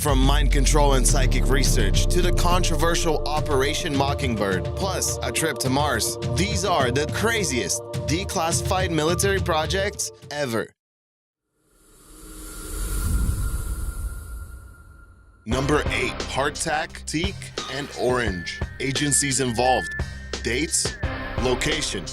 From mind control and psychic research to the controversial Operation Mockingbird, plus a trip to Mars, these are the craziest declassified military projects ever. Number 8. Hardtack, Teak, and Orange. Agencies involved. Dates, location.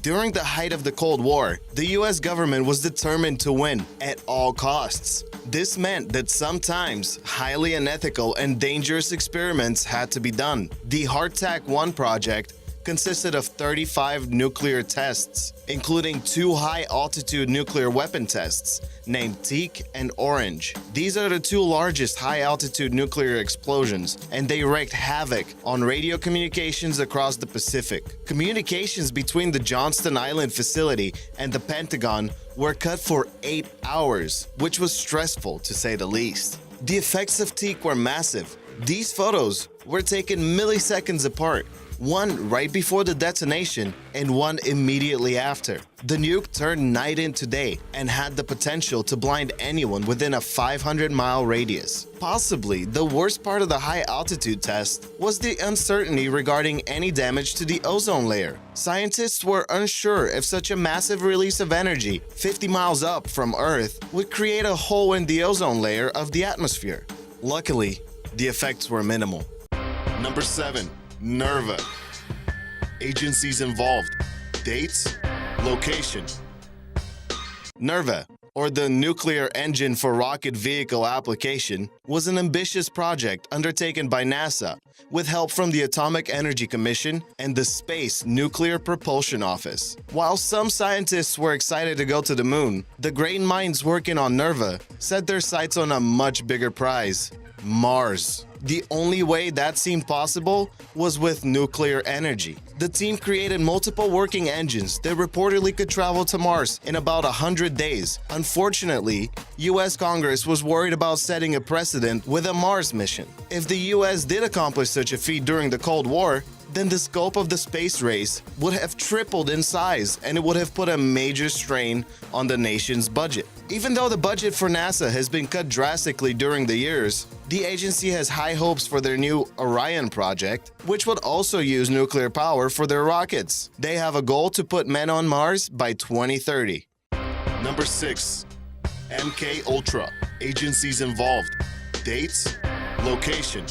During the height of the Cold War, the US government was determined to win at all costs. This meant that sometimes highly unethical and dangerous experiments had to be done. The Hardtack-1 project consisted of 35 nuclear tests, including 2 high-altitude nuclear weapon tests named Teak and Orange. These are the 2 largest high-altitude nuclear explosions, and they wreaked havoc on radio communications across the Pacific. Communications between the Johnston Island facility and the Pentagon were cut for 8 hours, which was stressful to say the least. The effects of Teak were massive. These photos were taken milliseconds apart, one right before the detonation and one immediately after. The nuke turned night into day and had the potential to blind anyone within a 500-mile radius. Possibly the worst part of the high-altitude test was the uncertainty regarding any damage to the ozone layer. Scientists were unsure if such a massive release of energy 50 miles up from Earth would create a hole in the ozone layer of the atmosphere. Luckily, the effects were minimal. Number 7. NERVA. Agencies involved. Dates, location. NERVA, or the Nuclear Engine for Rocket Vehicle Application, was an ambitious project undertaken by NASA with help from the Atomic Energy Commission and the Space Nuclear Propulsion Office. While some scientists were excited to go to the moon, the great minds working on NERVA set their sights on a much bigger prize: Mars. The only way that seemed possible was with nuclear energy. The team created multiple working engines that reportedly could travel to Mars in about 100 days. Unfortunately, US Congress was worried about setting a precedent with a Mars mission. If the US did accomplish such a feat during the Cold War, then the scope of the space race would have tripled in size, and it would have put a major strain on the nation's budget. Even though the budget for NASA has been cut drastically during the years, the agency has high hopes for their new Orion project, which would also use nuclear power for their rockets. They have a goal to put men on Mars by 2030. Number 6. MK Ultra. Agencies involved. Dates, location.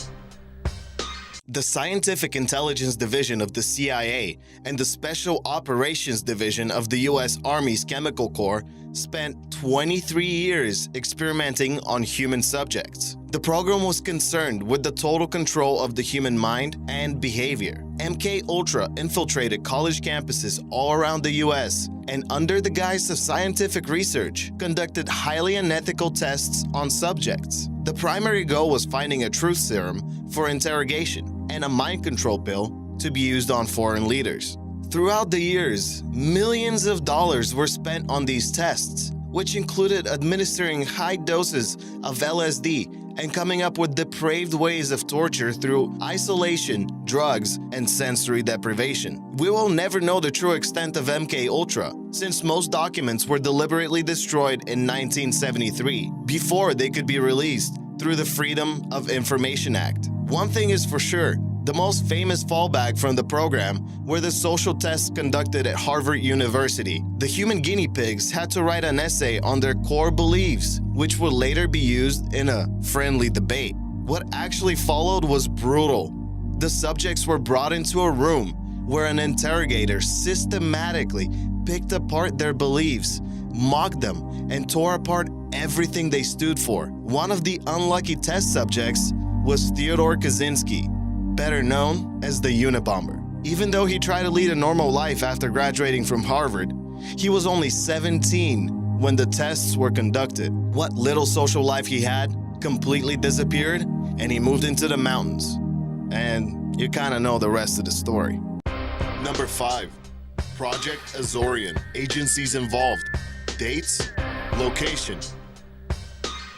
The Scientific Intelligence Division of the CIA and the Special Operations Division of the U.S. Army's Chemical Corps spent 23 years experimenting on human subjects. The program was concerned with the total control of the human mind and behavior. MK Ultra infiltrated college campuses all around the U.S. and, under the guise of scientific research, conducted highly unethical tests on subjects. The primary goal was finding a truth serum for interrogation and a mind control pill to be used on foreign leaders. Throughout the years, millions of dollars were spent on these tests, which included administering high doses of LSD and coming up with depraved ways of torture through isolation, drugs, and sensory deprivation. We will never know the true extent of MK Ultra, since most documents were deliberately destroyed in 1973 before they could be released through the Freedom of Information Act. One thing is for sure, the most famous fallback from the program were the social tests conducted at Harvard University. The human guinea pigs had to write an essay on their core beliefs, which would later be used in a friendly debate. What actually followed was brutal. The subjects were brought into a room where an interrogator systematically picked apart their beliefs, mocked them, and tore apart everything they stood for. One of the unlucky test subjects was Theodore Kaczynski, better known as the Unabomber. Even though he tried to lead a normal life after graduating from Harvard, he was only 17 when the tests were conducted. What little social life he had completely disappeared, and he moved into the mountains. And you kind of know the rest of the story. Number 5. Project Azorian. Agencies involved. Dates, location.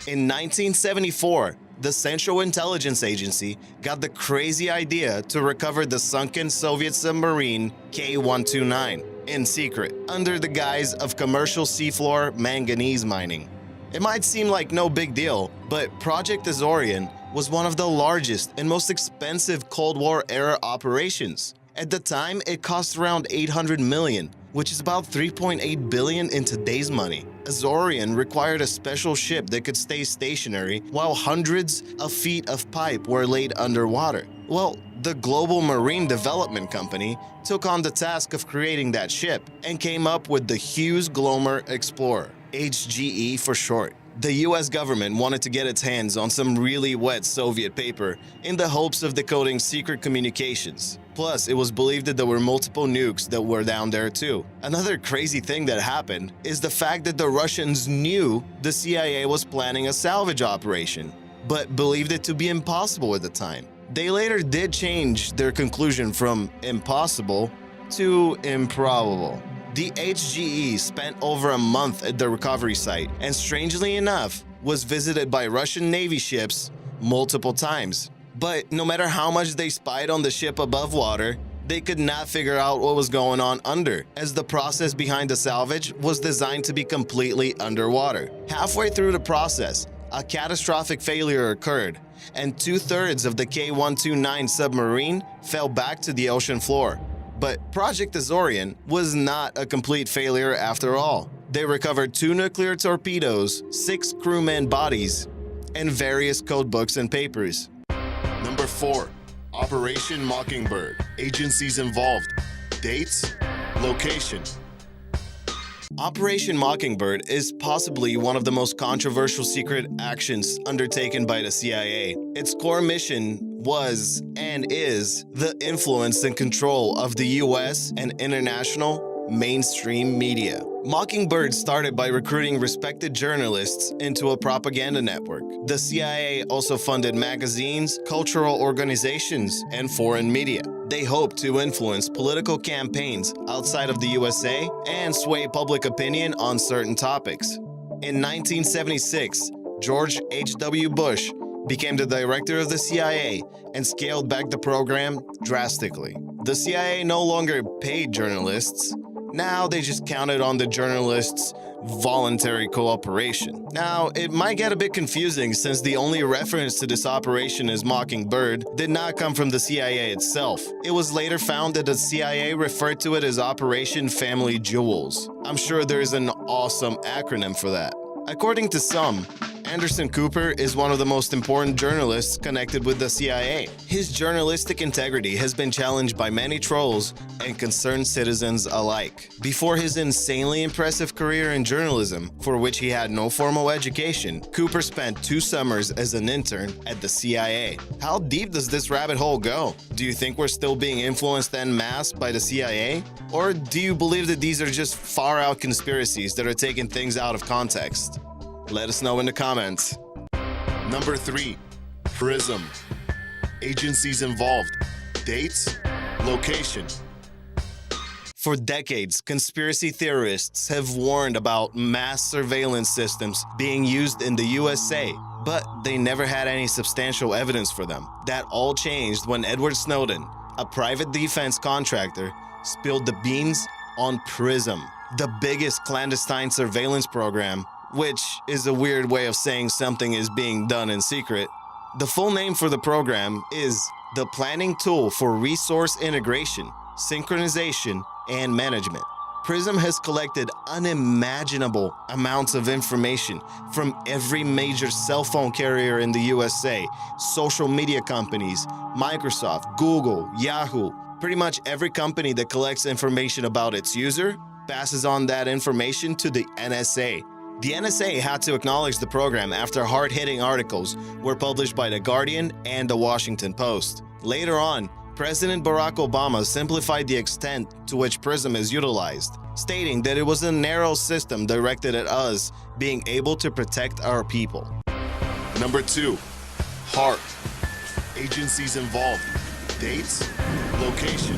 In 1974, the Central Intelligence Agency got the crazy idea to recover the sunken Soviet submarine K-129 in secret, under the guise of commercial seafloor manganese mining. It might seem like no big deal, but Project Azorian was one of the largest and most expensive Cold War-era operations. At the time, it cost around $800 million, which is about $3.8 billion in today's money. Azorian required a special ship that could stay stationary while hundreds of feet of pipe were laid underwater. Well, the Global Marine Development Company took on the task of creating that ship and came up with the Hughes Glomar Explorer, HGE for short. The US government wanted to get its hands on some really wet Soviet paper in the hopes of decoding secret communications. Plus, it was believed that there were multiple nukes that were down there too. Another crazy thing that happened is the fact that the Russians knew the CIA was planning a salvage operation, but believed it to be impossible at the time. They later did change their conclusion from impossible to improbable. The HGE spent over a month at the recovery site and, strangely enough, was visited by Russian Navy ships multiple times. But no matter how much they spied on the ship above water, they could not figure out what was going on under, as the process behind the salvage was designed to be completely underwater. Halfway through the process, a catastrophic failure occurred, and 2/3 of the K-129 submarine fell back to the ocean floor. But Project Azorian was not a complete failure after all. They recovered 2 nuclear torpedoes, 6 crewmen bodies, and various codebooks and papers. Number 4. Operation Mockingbird. Agencies involved. Dates, location. Operation Mockingbird is possibly one of the most controversial secret actions undertaken by the CIA. Its core mission was and is the influence and control of the US and international mainstream media. Mockingbird started by recruiting respected journalists into a propaganda network. The CIA also funded magazines, cultural organizations, and foreign media. They hoped to influence political campaigns outside of the USA and sway public opinion on certain topics. In 1976, George H.W. Bush became the director of the CIA and scaled back the program drastically. The CIA no longer paid journalists. Now they just counted on the journalists' voluntary cooperation. Now, it might get a bit confusing since the only reference to this operation as Mockingbird did not come from the CIA itself. It was later found that the CIA referred to it as Operation Family Jewels. I'm sure there is an awesome acronym for that. According to some, Anderson Cooper is one of the most important journalists connected with the CIA. His journalistic integrity has been challenged by many trolls and concerned citizens alike. Before his insanely impressive career in journalism, for which he had no formal education, Cooper spent 2 summers as an intern at the CIA. How deep does this rabbit hole go? Do you think we're still being influenced en masse by the CIA? Or do you believe that these are just far-out conspiracies that are taking things out of context? Let us know in the comments. Number 3. PRISM. Agencies involved. Dates, location. For decades, conspiracy theorists have warned about mass surveillance systems being used in the USA, but they never had any substantial evidence for them. That all changed when Edward Snowden, a private defense contractor, spilled the beans on PRISM, the biggest clandestine surveillance program, which is a weird way of saying something is being done in secret. The full name for the program is the Planning Tool for Resource Integration, Synchronization, and Management. PRISM has collected unimaginable amounts of information from every major cell phone carrier in the USA, social media companies, Microsoft, Google, Yahoo. Pretty much every company that collects information about its user passes on that information to the NSA. The NSA had to acknowledge the program after hard-hitting articles were published by The Guardian and The Washington Post. Later on, President Barack Obama simplified the extent to which PRISM is utilized, stating that it was a narrow system directed at us being able to protect our people. Number 2. HAARP. Agencies involved. Dates, location.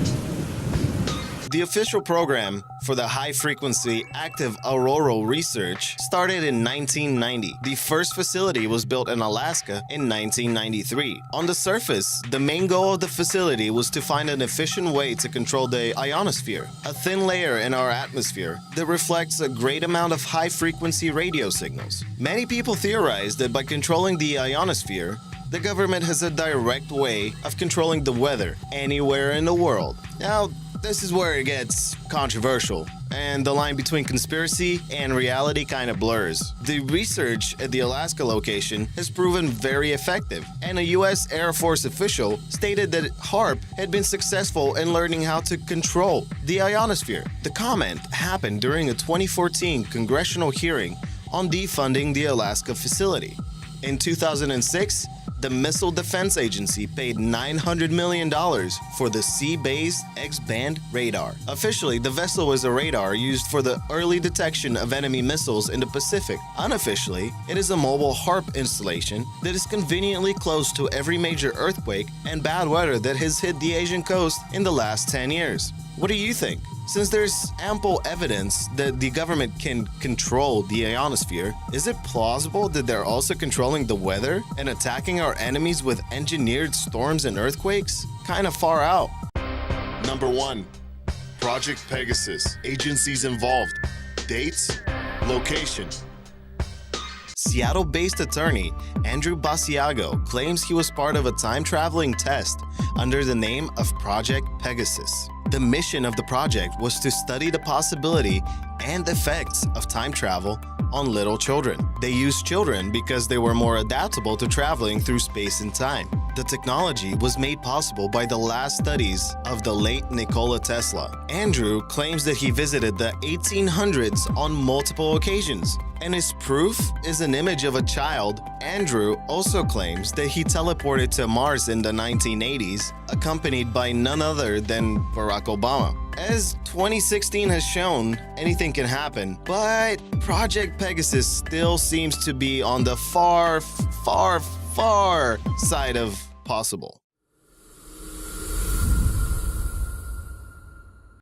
The official program for the high-frequency active auroral research started in 1990. The first facility was built in Alaska in 1993. On the surface, the main goal of the facility was to find an efficient way to control the ionosphere, a thin layer in our atmosphere that reflects a great amount of high-frequency radio signals. Many people theorize that by controlling the ionosphere, the government has a direct way of controlling the weather anywhere in the world. Now, this is where it gets controversial, and the line between conspiracy and reality kind of blurs. The research at the Alaska location has proven very effective, and a U.S. Air Force official stated that HAARP had been successful in learning how to control the ionosphere. The comment happened during a 2014 congressional hearing on defunding the Alaska facility. In 2006, the Missile Defense Agency paid $900 million for the sea-based X-band radar. Officially, the vessel is a radar used for the early detection of enemy missiles in the Pacific. Unofficially, it is a mobile HAARP installation that is conveniently close to every major earthquake and bad weather that has hit the Asian coast in the last 10 years. What do you think? Since there's ample evidence that the government can control the ionosphere, is it plausible that they're also controlling the weather and attacking our enemies with engineered storms and earthquakes? Kind of far out. Number 1. Project Pegasus. Agencies involved. Dates, location. Seattle-based attorney Andrew Basiago claims he was part of a time-traveling test under the name of Project Pegasus. The mission of the project was to study the possibility and effects of time travel on little children. They used children because they were more adaptable to traveling through space and time. The technology was made possible by the last studies of the late Nikola Tesla. Andrew claims that he visited the 1800s on multiple occasions, and his proof is an image of a child. Andrew also claims that he teleported to Mars in the 1980s, accompanied by none other than Barack Obama. As 2016 has shown, anything can happen, but Project Pegasus still seems to be on the far side of possible.